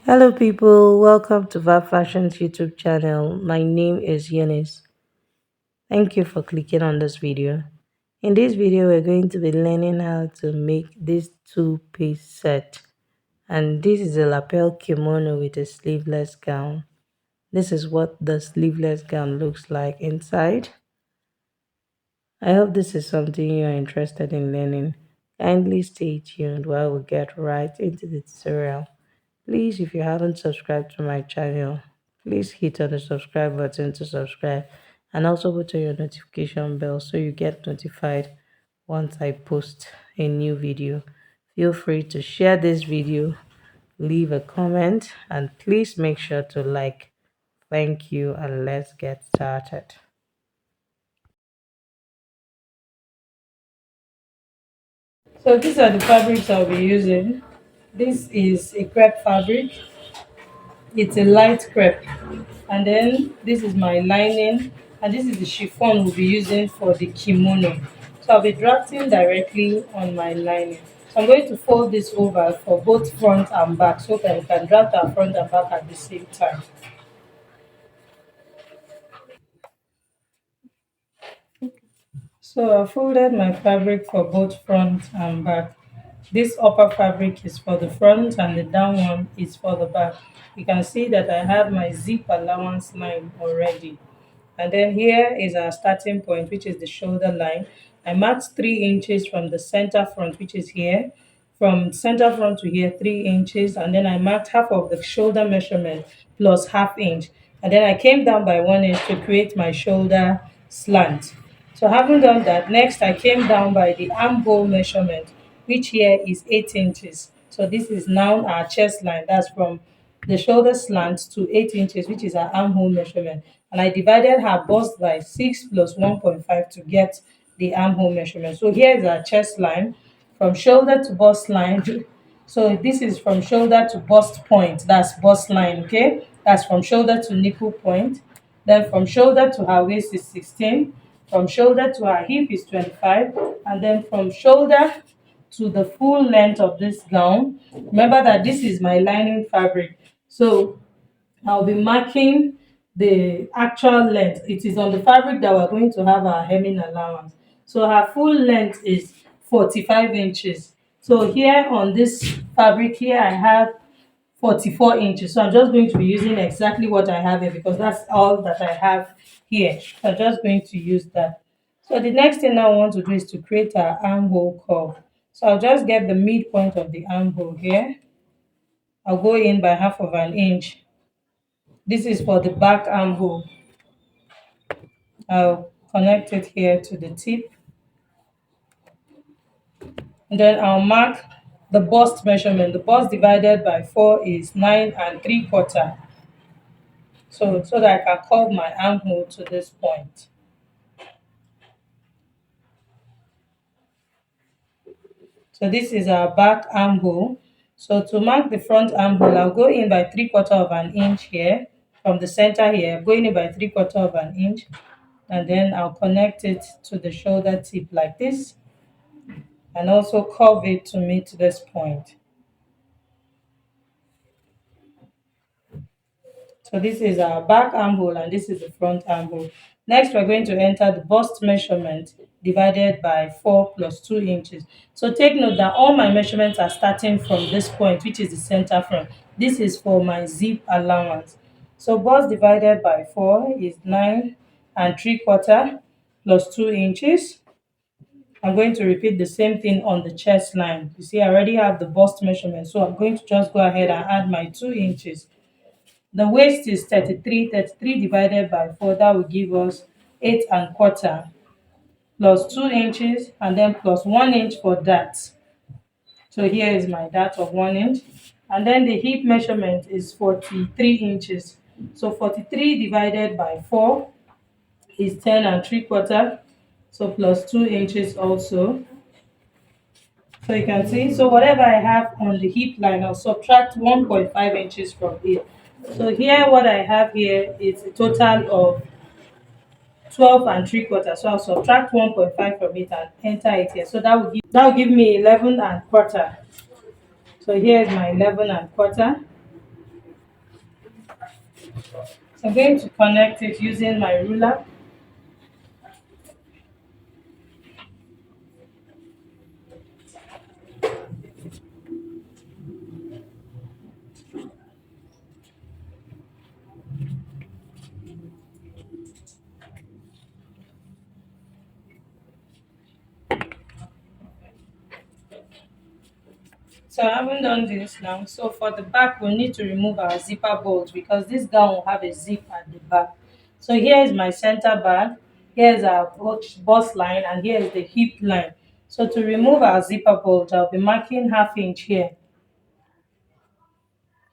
Hello, people. Welcome to Vibe Fashion's YouTube channel. My name is Eunice. Thank you for clicking on this video. In this video, we're going to be learning how to make this two-piece set. And this is a lapel kimono with a sleeveless gown. This is what the sleeveless gown looks like inside. I hope this is something you're interested in learning. Kindly stay tuned while we get right into the tutorial. Please, if you haven't subscribed to my channel, please hit on the subscribe button to subscribe and also put on your notification bell so you get notified once I post a new video. Feel free to share this video, leave a comment, and please make sure to like. Thank you, and let's get started. So these are the fabrics I'll be using. This is a crepe fabric. It's a light crepe. And then this is my lining, and this is the chiffon we'll be using for the kimono. So I'll be drafting directly on my lining. So I'm going to fold this over for both front and back so that we can draft our front and back at the same time. So I folded my fabric for both front and back. This upper fabric is for the front and the down one is for the back. You can see that I have my zip allowance line already. And then here is our starting point, which is the shoulder line. I marked 3 inches from the center front, which is here. From center front to here, 3 inches. And then I marked half of the shoulder measurement plus half inch. And then I came down by 1 inch to create my shoulder slant. So having done that, next I came down by the armhole measurement, which here is 8 inches. So this is now our chest line. That's from the shoulder slant to 8 inches, which is our armhole measurement. And I divided her bust by 6 plus 1.5 to get the armhole measurement. So here is our chest line from shoulder to bust line. So this is from shoulder to bust point. That's bust line, okay? That's from shoulder to nipple point. Then from shoulder to her waist is 16. From shoulder to her hip is 25. And then from shoulder to the full length of this gown. Remember that this is my lining fabric. So I'll be marking the actual length. It is on the fabric that we're going to have our hemming allowance. So her full length is 45 inches. So here on this fabric here, I have 44 inches. So I'm just going to be using exactly what I have here because that's all that I have here. So I'm just going to use that. So the next thing I want to do is to create our armhole curve. So I'll just get the midpoint of the armhole here. I'll go in by half of an inch. This is for the back armhole. I'll connect it here to the tip. And then I'll mark the bust measurement. The bust divided by 4 is 9 3/4. So that I can curve my armhole to this point. So this is our back armhole. So to mark the front armhole, I'll go in by 3/4 of an inch here. From the center here, going in by 3/4 of an inch. And then I'll connect it to the shoulder tip like this. And also curve it to meet this point. So this is our back armhole and this is the front armhole. Next, we're going to enter the bust measurement divided by 4 plus 2 inches. So take note that all my measurements are starting from this point, which is the center front. This is for my zip allowance. So bust divided by 4 is 9 3/4 plus 2 inches. I'm going to repeat the same thing on the chest line. You see, I already have the bust measurement, so I'm going to just go ahead and add my 2 inches. The waist is 33. 33 divided by 4, that will give us 8 1/4 plus 2 inches and then plus 1 inch for that. So here is my dart of 1 inch. And then the hip measurement is 43 inches. So 43 divided by 4 is 10 3/4. So plus 2 inches also. So you can see, so whatever I have on the hip line, I'll subtract 1.5 inches from it. So here, what I have here is a total of 12 3/4. So I'll subtract 1.5 from it and enter it here. So that will give me 11 1/4. So here is my 11 1/4. So I'm going to connect it using my ruler. So I haven't done this now. So for the back, we'll need to remove our zipper bolt because this gown will have a zip at the back. So here is my center bag, here is our bust line, and here is the hip line. So to remove our zipper bolt, I'll be marking half inch here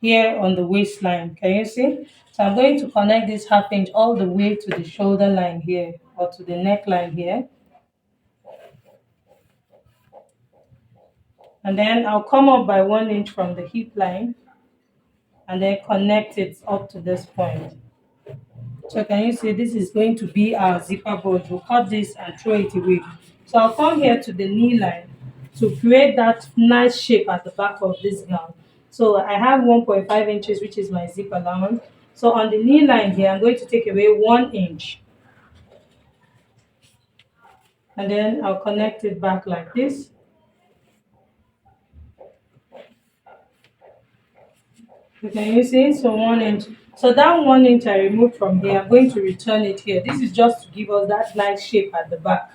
on the waistline. Can you see? So I'm going to connect this half inch all the way to the shoulder line here or to the neckline here. And then I'll come up by 1 inch from the hip line and then connect it up to this point. So can you see this is going to be our zipper bolt? We'll cut this and throw it away. So I'll come here to the knee line to create that nice shape at the back of this gown. So I have 1.5 inches, which is my zip allowance. So on the knee line here, I'm going to take away 1 inch. And then I'll connect it back like this. So can you see? So 1 inch. So that 1 inch I removed from here, I'm going to return it here. This is just to give us that nice shape at the back.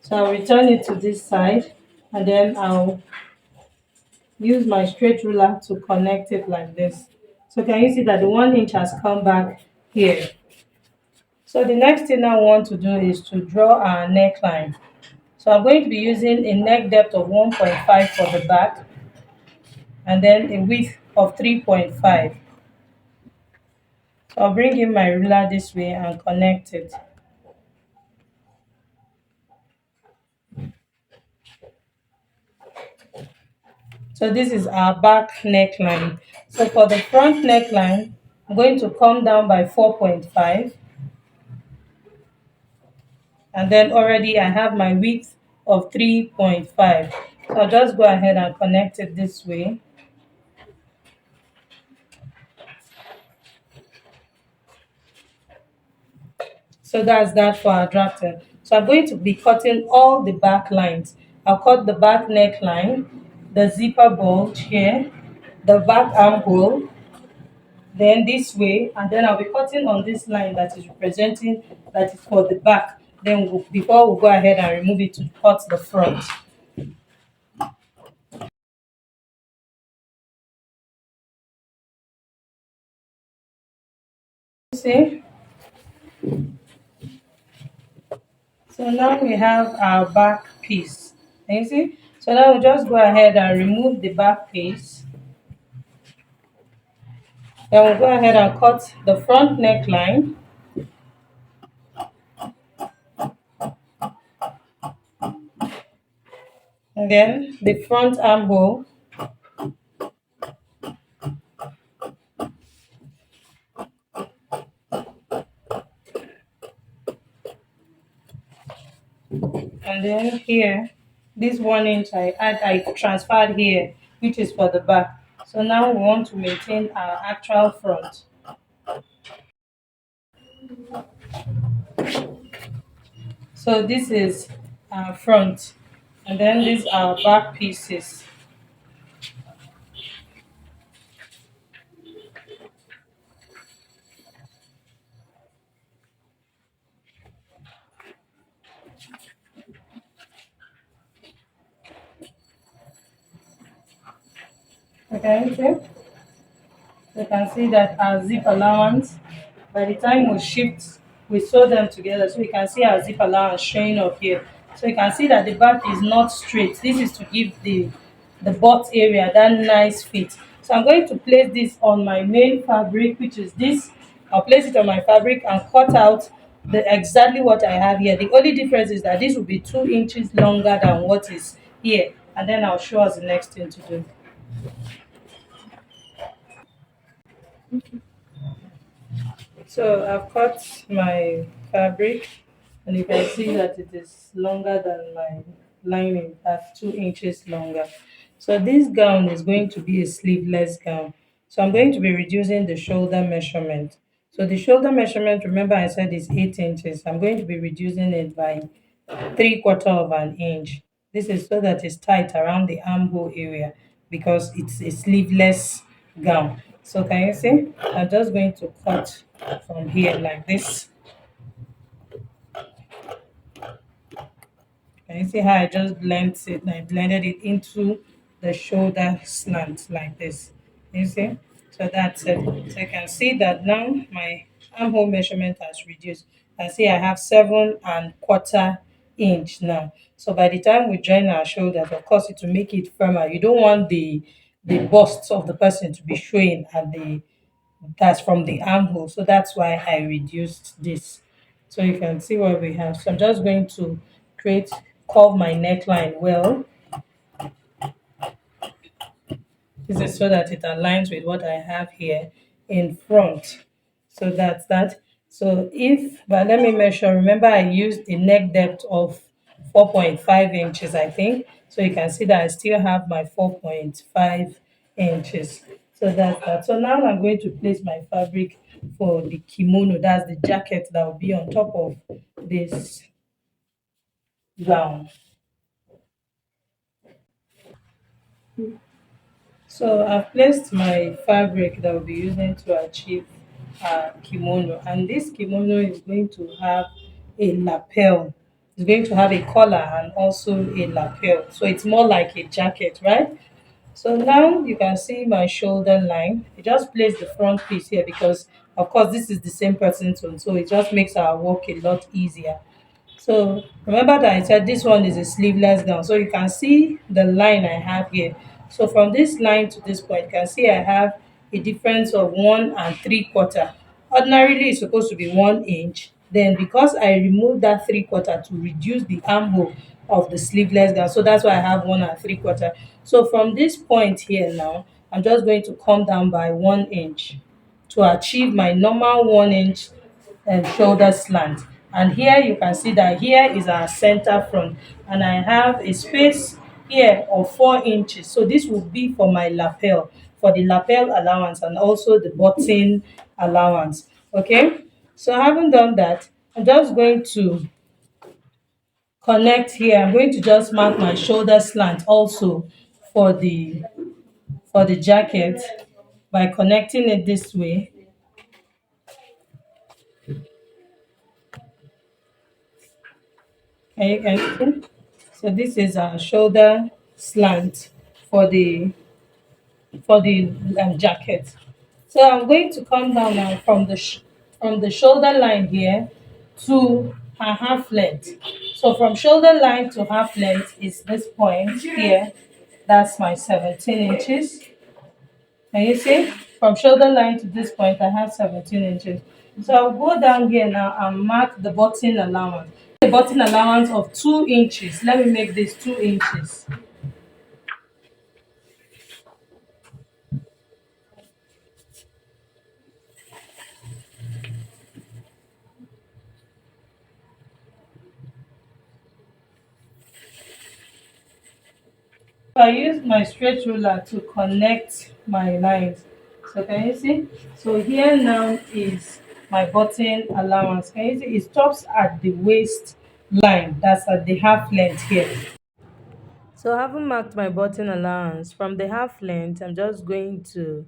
So I'll return it to this side and then I'll use my straight ruler to connect it like this. So can you see that the 1 inch has come back here? So the next thing I want to do is to draw our neckline. So I'm going to be using a neck depth of 1.5 for the back and then a width of 3.5. So I'll bring in my ruler this way and connect it. So this is our back neckline. So for the front neckline, I'm going to come down by 4.5. And then already I have my width of 3.5. So I'll just go ahead and connect it this way. So that's that for our drafting. So I'm going to be cutting all the back lines. I'll cut the back neckline, the zipper bulge here, the back armhole, then this way, and then I'll be cutting on this line that is representing that is for the back. Then before we go ahead and remove it to cut the front. See? So now we have our back piece. Can you see? So now we'll just go ahead and remove the back piece. Then we'll go ahead and cut the front neckline. And then the front armhole. And then here, this 1 inch I transferred here, which is for the back. So now we want to maintain our actual front. So this is our front. And then these are back pieces. Okay, so you can see that our zip allowance, by the time we shift, we sew them together. So you can see our zip allowance showing up here. So you can see that the back is not straight. This is to give the butt area that nice fit. So I'm going to place this on my main fabric, which is this. I'll place it on my fabric and cut out exactly what I have here. The only difference is that this will be 2 inches longer than what is here. And then I'll show us the next thing to do. So I've cut my fabric and you can see that it is longer than my lining. That's 2 inches longer. So this gown is going to be a sleeveless gown. So I'm going to be reducing the shoulder measurement. So the shoulder measurement, remember I said is 8 inches. I'm going to be reducing it by 3/4 of an inch. This is so that it's tight around the armhole area because it's a sleeveless gown. So can you see? I'm just going to cut from here like this. Can you see how I just blend it? I blended it into the shoulder slant like this. You see? So that's it. So you can see that now my armhole measurement has reduced. I see I have 7 and 1/4 inch now. So by the time we join our shoulders, of course, it will make it firmer. You don't want the bust of the person to be showing at the that's from the armhole. So that's why I reduced this. So you can see what we have. So I'm just going to create curve my neckline well. This is so that it aligns with what I have here in front. So that's that. So if, but let me measure. Remember I used a neck depth of 4.5 inches, I think. So you can see that I still have my 4.5 inches. So that's that. So now I'm going to place my fabric for the kimono. That's the jacket that will be on top of this gown. So I've placed my fabric that I'll be using to achieve kimono, and this kimono is going to have a lapel. It's going to have a collar and also a lapel, so it's more like a jacket, right? So now you can see my shoulder line. You just place the front piece here because, of course, this is the same person tone, so it just makes our work a lot easier. So remember that I said this one is a sleeveless gown. So you can see the line I have here. So from this line to this point, you can see I have a difference of 1 and 3/4. Ordinarily, it's supposed to be 1 inch. Then because I removed that 3/4 to reduce the armhole of the sleeveless gown, so that's why I have 1 and 3/4. So from this point here now, I'm just going to come down by 1 inch to achieve my normal 1 inch shoulder slant. And here you can see that here is our center front, and I have a space here of 4 inches. So this will be for my lapel, for the lapel allowance and also the button allowance. Okay, so having done that, I'm just going to connect here. I'm going to just mark my shoulder slant also for the jacket by connecting it this way. Can you see? So this is our shoulder slant for the jacket. So I'm going to come down now from from the shoulder line here to her half length. So from shoulder line to half length is this point here. That's my 17 inches. Can you see? From shoulder line to this point, I have 17 inches. So I'll go down here now and mark the button allowance. A button allowance of 2 inches. Let me make this 2 inches. I use my straight ruler to connect my lines. So can you see? So here now is my button allowance. Can you see? It stops at the waist line. That's at the half length here. So having marked my button allowance from the half length, I'm just going to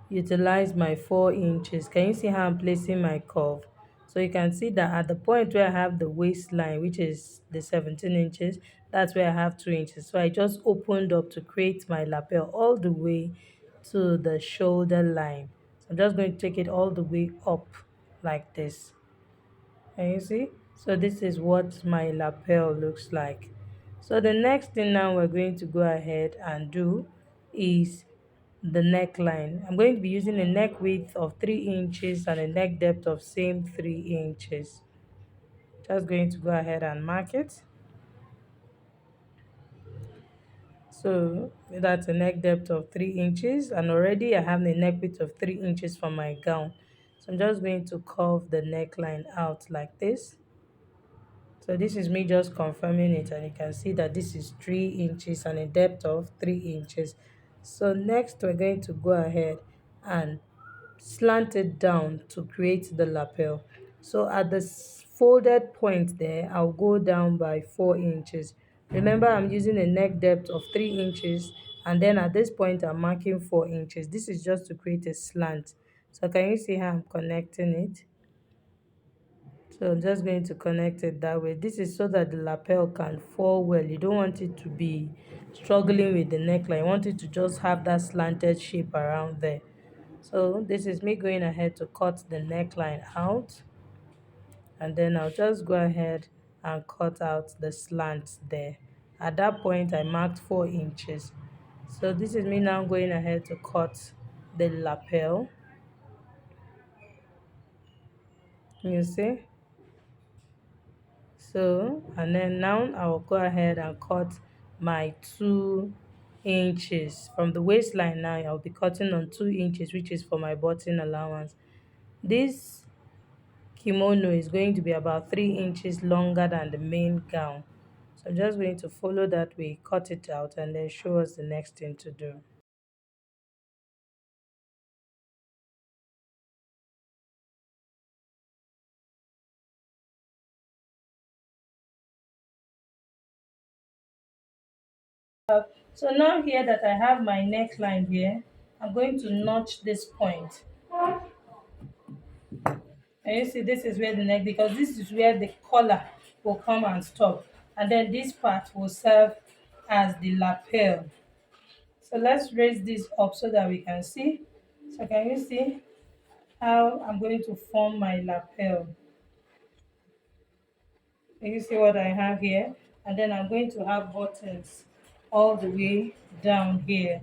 utilize my 4 inches. Can you see how I'm placing my curve? So you can see that at the point where I have the waistline, which is the 17 inches, that's where I have 2 inches. So I just opened up to create my lapel all the way to the shoulder line. So I'm just going to take it all the way up like this. Can you see? So this is what my lapel looks like. So the next thing now we're going to go ahead and do is the neckline. I'm going to be using a neck width of 3 inches and a neck depth of same 3 inches. Just going to go ahead and mark it. So that's a neck depth of 3 inches, and already I have the neck width of 3 inches for my gown. So I'm just going to curve the neckline out like this. So this is me just confirming it, and you can see that this is 3 inches and a depth of 3 inches. So next we're going to go ahead and slant it down to create the lapel. So at the folded point there, I'll go down by 4 inches. Remember, I'm using a neck depth of 3 inches, and then at this point I'm marking 4 inches. This is just to create a slant. So can you see how I'm connecting it? So I'm just going to connect it that way. This is so that the lapel can fall well. You don't want it to be struggling with the neckline. You want it to just have that slanted shape around there. So this is me going ahead to cut the neckline out, and then I'll just go ahead and cut out the slant there. At that point I marked 4 inches. So this is me now going ahead to cut the lapel. You see? So, and then now I'll go ahead and cut my 2 inches from the waistline. Now I'll be cutting on 2 inches, which is for my button allowance. This kimono is going to be about 3 inches longer than the main gown. So I'm just going to follow that way, cut it out, and then show us the next thing to do. So now here that I have my neckline here, I'm going to notch this point. And you see, this is where the neck, because this is where the collar will come and stop. And then this part will serve as the lapel. So let's raise this up so that we can see. So can you see how I'm going to form my lapel? Can you see what I have here? And then I'm going to have buttons all the way down here.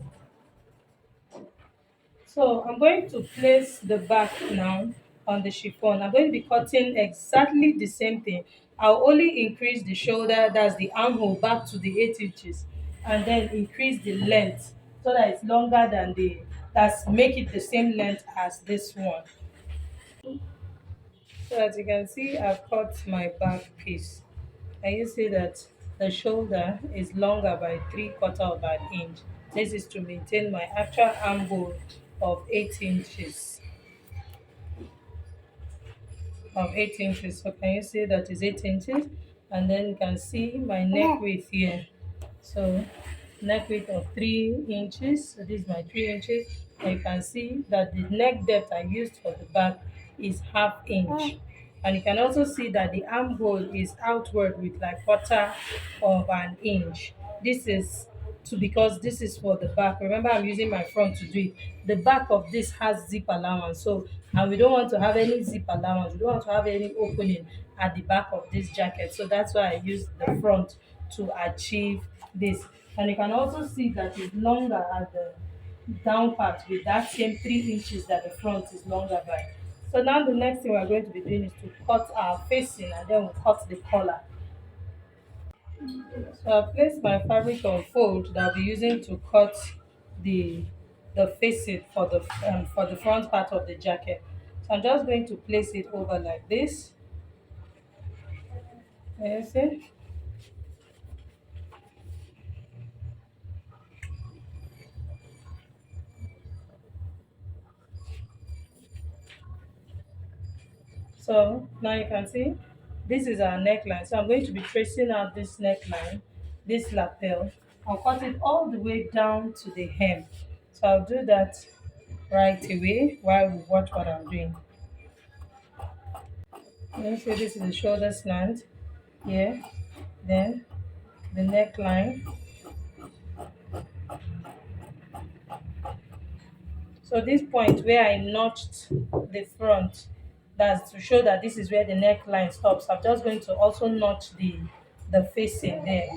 So I'm going to place the back now on the chiffon. I'm going to be cutting exactly the same thing. I'll only increase the shoulder, that's the armhole, back to the 8 inches, and then increase the length so that it's longer than that's make it the same length as this one. So as you can see, I've cut my back piece. And you see that the shoulder is longer by 3/4 of an inch. This is to maintain my actual armhole of 8 inches. So can you see that is 8 inches? And then you can see my neck width here. So neck width of 3 inches. So this is my 3 inches. And you can see that the neck depth I used for the back is half inch. And you can also see that the armhole is outward with like 1/4 of an inch. This is because this is for the back. Remember, I'm using my front to do it. The back of this has zip allowance, so and we don't want to have any zip allowance. We don't want to have any opening at the back of this jacket. So that's why I use the front to achieve this. And you can also see that it's longer at the down part with that same 3 inches that the front is longer by. So now the next thing we're going to be doing is to cut our facing, and then we'll cut the collar. So I've placed my fabric on fold that I'll be using to cut the facing for the front part of the jacket. So I'm just going to place it over like this. You see? So now you can see this is our neckline. So I'm going to be tracing out this neckline, this lapel. I'll cut it all the way down to the hem. So I'll do that right away while we watch what I'm doing. You see, this is the shoulder slant here, then the neckline. So this point where I notched the front, that's to show that this is where the neckline stops. I'm just going to also notch the facing there.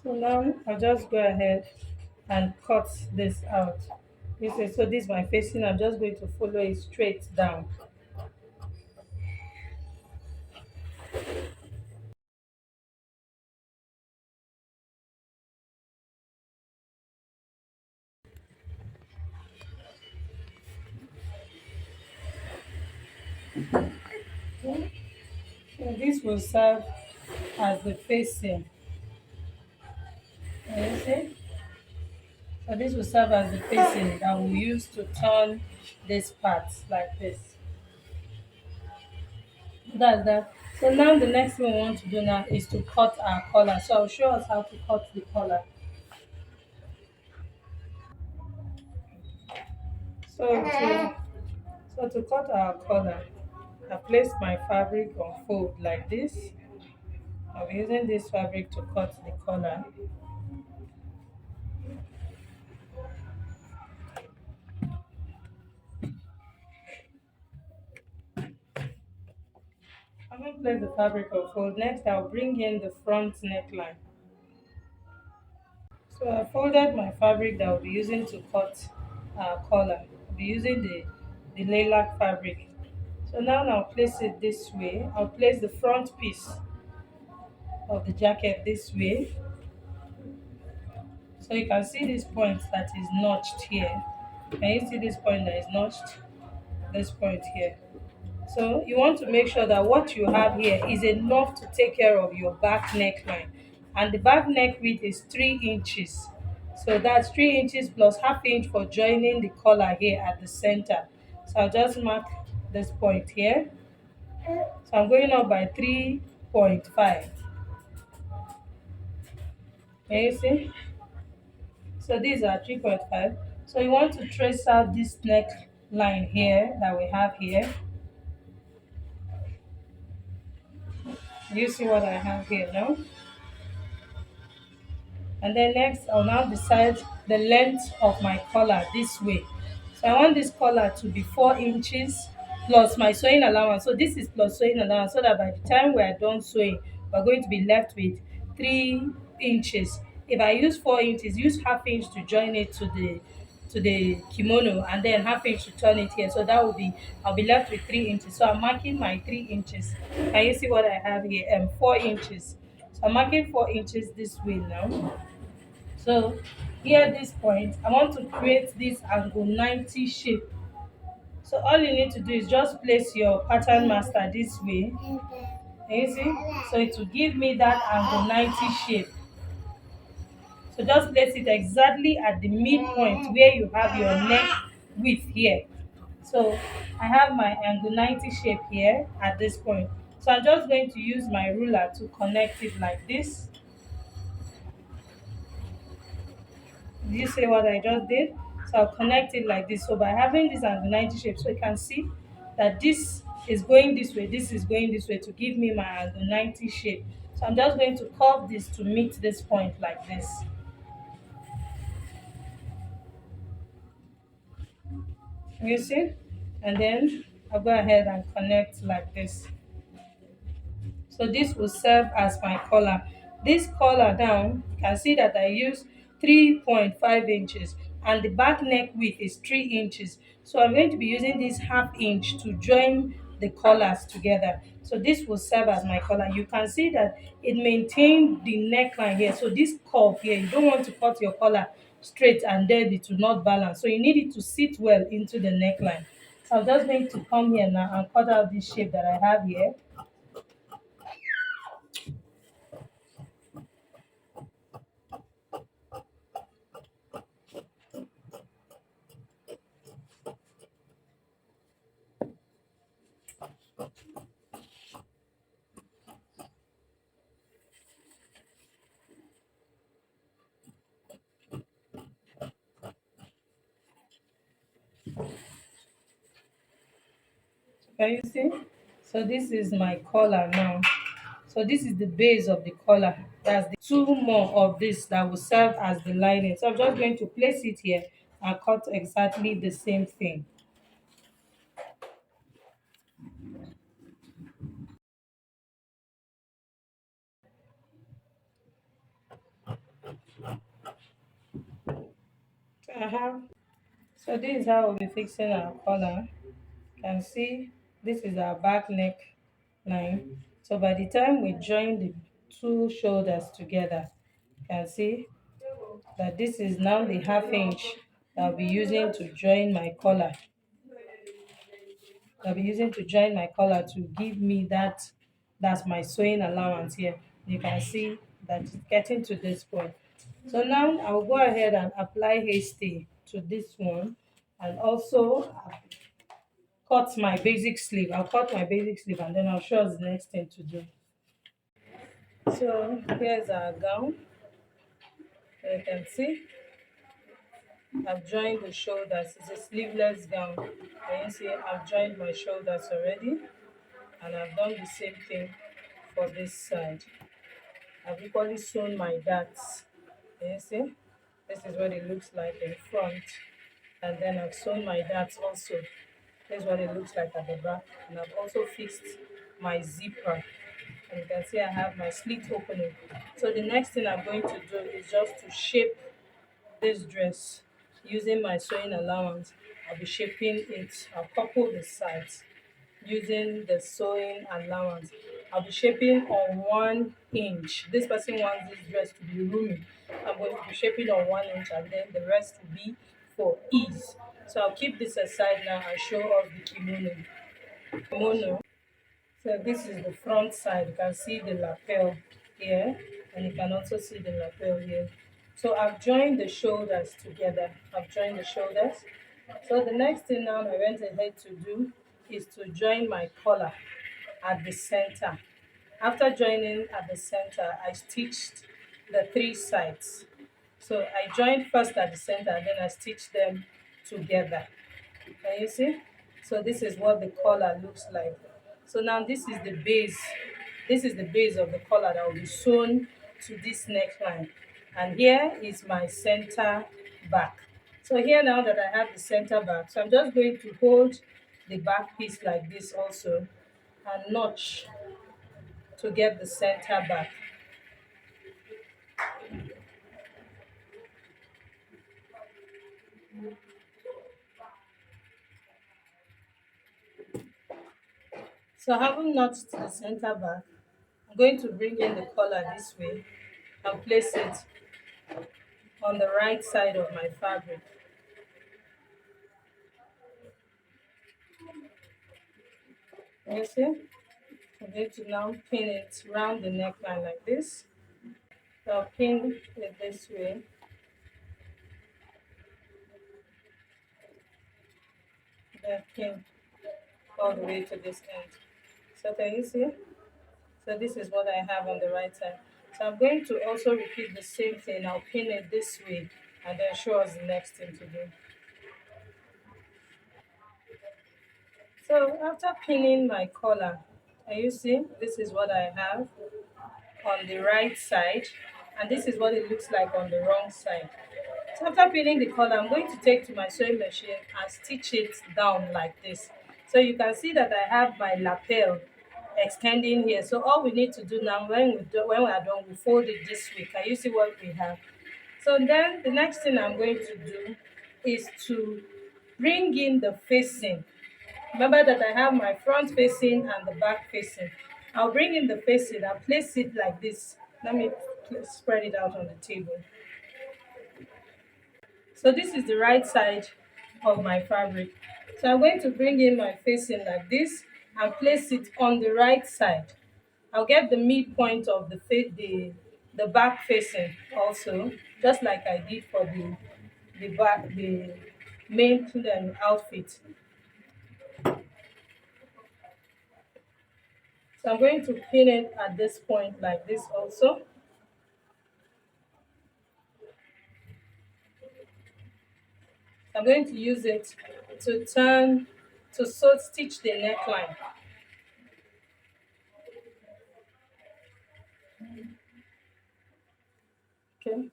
So now I'll just go ahead and cut this out. So this is my facing. I'm just going to follow it straight down. So this will serve as the facing. You see? So this will serve as the facing that we'll use to turn this part like this. That's that. So now the next thing we want to do now is to cut our collar. So I'll show us how to cut the collar. So to cut our collar, I place my fabric on fold like this. I'll be using this fabric to cut the collar. I'm going to place the fabric on fold. Next, I'll bring in the front neckline. So I folded my fabric that I'll be using to cut our collar. I'll be using the lilac fabric. So now I'll place it this way. I'll place the front piece of the jacket this way. So you can see this point that is notched here. Can you see this point that is notched? This point here. So you want to make sure that what you have here is enough to take care of your back neckline. And the back neck width is 3 inches. So that's 3 inches plus half inch for joining the collar here at the center. So I'll just mark this point here. So I'm going up by 3.5. Can you see? So these are 3.5. So you want to trace out this neck line here that we have here. Do you see what I have here now? And then next I'll now decide the length of my collar this way. So I want this collar to be 4 inches plus my sewing allowance. So this is plus sewing allowance, so that by the time we are done sewing, we're going to be left with 3 inches. If I use 4 inches, use half inch to join it to the kimono, and then half inch to turn it here. So that will be, I'll be left with 3 inches. So I'm marking my 3 inches. Can you see what I have here? 4 inches. So I'm marking 4 inches this way now. So here at this point, I want to create this angle 90 shape. So all you need to do is just place your pattern master this way. Can you see? So it will give me that angle 90 shape. So just place it exactly at the midpoint where you have your neck width here. So I have my angle 90 shape here at this point. So I'm just going to use my ruler to connect it like this. Did you see what I just did? So I'll connect it like this. So by having this angle 90 shape, so you can see that this is going this way, this is going this way to give me my angle 90 shape. So I'm just going to curve this to meet this point like this. You see? And then I'll go ahead and connect like this. So this will serve as my collar. This collar down, you can see that I use 3.5 inches and the back neck width is 3 inches. So I'm going to be using this half inch to join the collars together. So this will serve as my collar. You can see that it maintains the neckline here. So this curve here, you don't want to cut your collar straight and then it will not balance. So you need it to sit well into the neckline. So I'm just going to come here now and cut out this shape that I have here. Can you see? So this is my collar now. So this is the base of the collar. That's the two more of this that will serve as the lining. So I'm just going to place it here and cut exactly the same thing. Uh-huh. So this is how we'll be fixing our collar. You can see this is our back neck line. So by the time we join the two shoulders together, you can see that this is now the half inch that I'll be using to join my collar. I'll be using to join my collar to give me that That's my sewing allowance here. You can see that it's getting to this point. So now I'll go ahead and apply hasty to this one, and also cut my basic sleeve. I'll cut my basic sleeve and then I'll show us the next thing to do. So here's our gown. You can see I've joined the shoulders. It's a sleeveless gown. And you see I've joined my shoulders already, and I've done the same thing for this side. I've equally sewn my darts. Can you see? This is what it looks like in front. And then I've sewn my darts also. This is what it looks like at the back. And I've also fixed my zipper. And you can see I have my slit opening. So the next thing I'm going to do is just to shape this dress using my sewing allowance. I'll be shaping it. I'll couple the sides using the sewing allowance. I'll be shaping on 1 inch. This person wants this dress to be roomy. I'm going to be shaping on 1 inch, and then the rest will be for ease. So I'll keep this aside now and show off the kimono. Kimono. So this is the front side. You can see the lapel here, and you can also see the lapel here. So I've joined the shoulders together. I've joined the shoulders. So the next thing now I went ahead to do is to join my collar at the center. After joining at the center, I stitched the three sides. So I joined first at the center, and then I stitched them together. Can you see? So this is what the collar looks like. So now this is the base. This is the base of the collar that will be sewn to this neckline. And here is my center back. So here now that I have the center back, so I'm just going to hold the back piece like this also and notch to get the center back. So having notched the center back, I'm going to bring in the collar this way and place it on the right side of my fabric. You see? I'm going to now pin it round the neckline like this. So I'll pin it this way. Then pin all the way to this end. So can you see? So this is what I have on the right side. So I'm going to also repeat the same thing. I'll pin it this way and then show us the next thing to do. So after pinning my collar, can you see? This is what I have on the right side, and this is what it looks like on the wrong side. So after pinning the collar, I'm going to take to my sewing machine and stitch it down like this. So you can see that I have my lapel extending here. So all we need to do now, when we are done, we fold it this way. Can you see what we have? So then the next thing I'm going to do is to bring in the facing. Remember that I have my front facing and the back facing. I'll bring in the facing and place it like this. Let me spread it out on the table. So this is the right side of my fabric. So I'm going to bring in my facing like this and place it on the right side. I'll get the midpoint of the back facing also, just like I did for the main outfit. So I'm going to pin it at this point like this also. I'm going to use it to turn to stitch the neckline. Okay.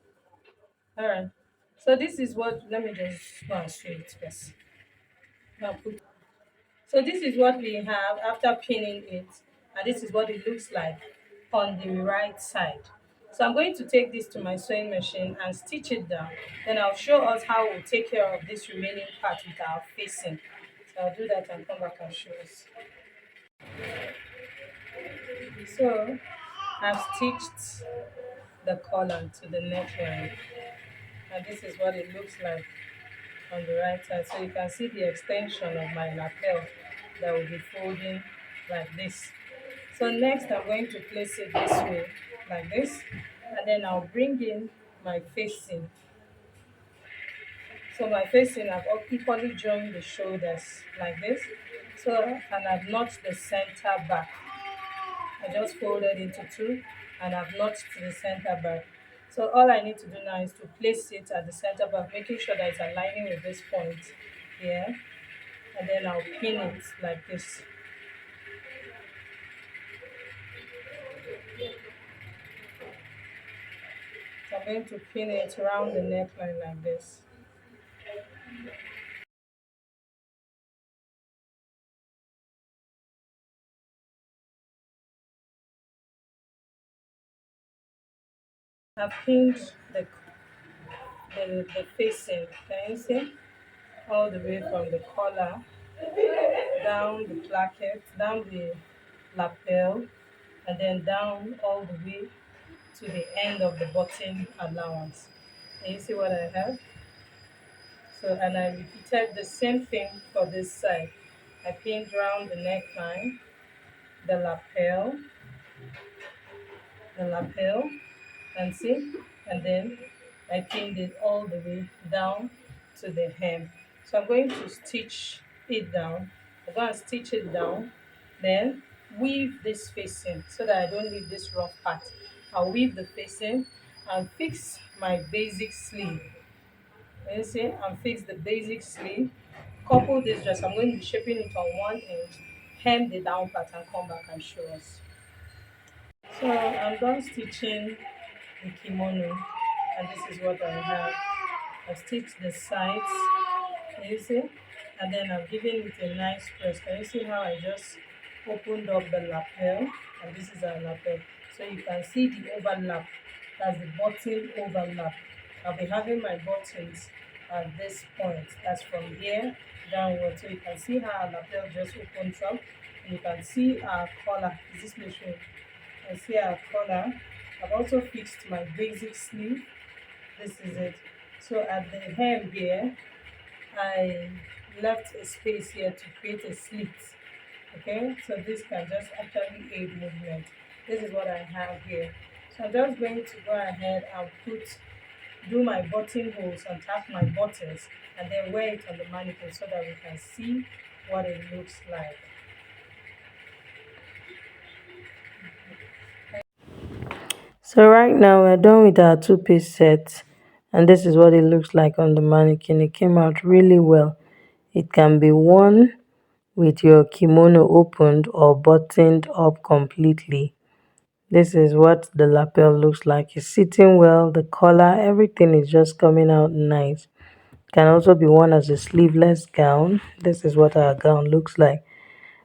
All right. So this is what, let me just go and show it first. Now so this is what we have after pinning it, and this is what it looks like on the right side. So I'm going to take this to my sewing machine and stitch it down. Then I'll show us how we'll take care of this remaining part with our facing. So I'll do that and come back and show us. So I've stitched the collar to the neckline, and this is what it looks like on the right side. So you can see the extension of my lapel that will be folding like this. So next I'm going to place it this way, like this, and then I'll bring in my facing. So my facing, I've equally joined the shoulders like this. So, and I've notched the center back. I just folded into two and I've notched the center back. So all I need to do now is to place it at the center back, making sure that it's aligning with this point here. And then I'll pin it like this. So I'm going to pin it around the neckline like this. I've pinned the facing, can you see? All the way from the collar down the placket, down the lapel, and then down all the way to the end of the button allowance. Can you see what I have? So, and I repeated the same thing for this side. I pinned round the neckline, the lapel, and see, and then I pinned it all the way down to the hem. So I'm going to stitch it down. I'm going to stitch it down, then weave this facing so that I don't leave this rough part. I'll weave the facing and fix my basic sleeve. You see, and fix the basic sleeve. Couple this dress. I'm going to be shaping it on one edge, hem the down part, and come back and show us. So I'm done stitching the kimono, and this is what I have. I've stitched the sides, can you see? And then I've given it a nice press. Can you see how I just opened up the lapel? And this is our lapel. So you can see the overlap. That's the button overlap. I'll be having my buttons at this point. That's from here downward. So you can see how our lapel just opens up. And you can see our collar. Is this machine? I see our collar. I've also fixed my basic sleeve. This is it. So at the hem here, I left a space here to create a slit. Okay, so this can just actually aid movement. This is what I have here. So I'm just going to go ahead and do my buttonholes and tap my buttons and then wear it on the mannequin so that we can see what it looks like. So right now we're done with our two-piece set, and this is what it looks like on the mannequin. It came out really well. It can be worn with your kimono opened or buttoned up completely. This is what the lapel looks like. It's sitting well, the collar, everything is just coming out nice. Can also be worn as a sleeveless gown. This is what our gown looks like.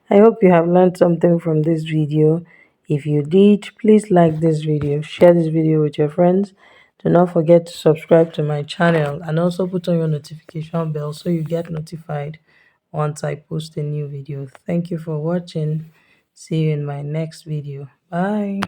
I hope you have learned something from this video. If you did, please like this video, share this video with your friends. Do not forget to subscribe to my channel and also put on your notification bell so you get notified once I post a new video. Thank you for watching. See you in my next video. Bye.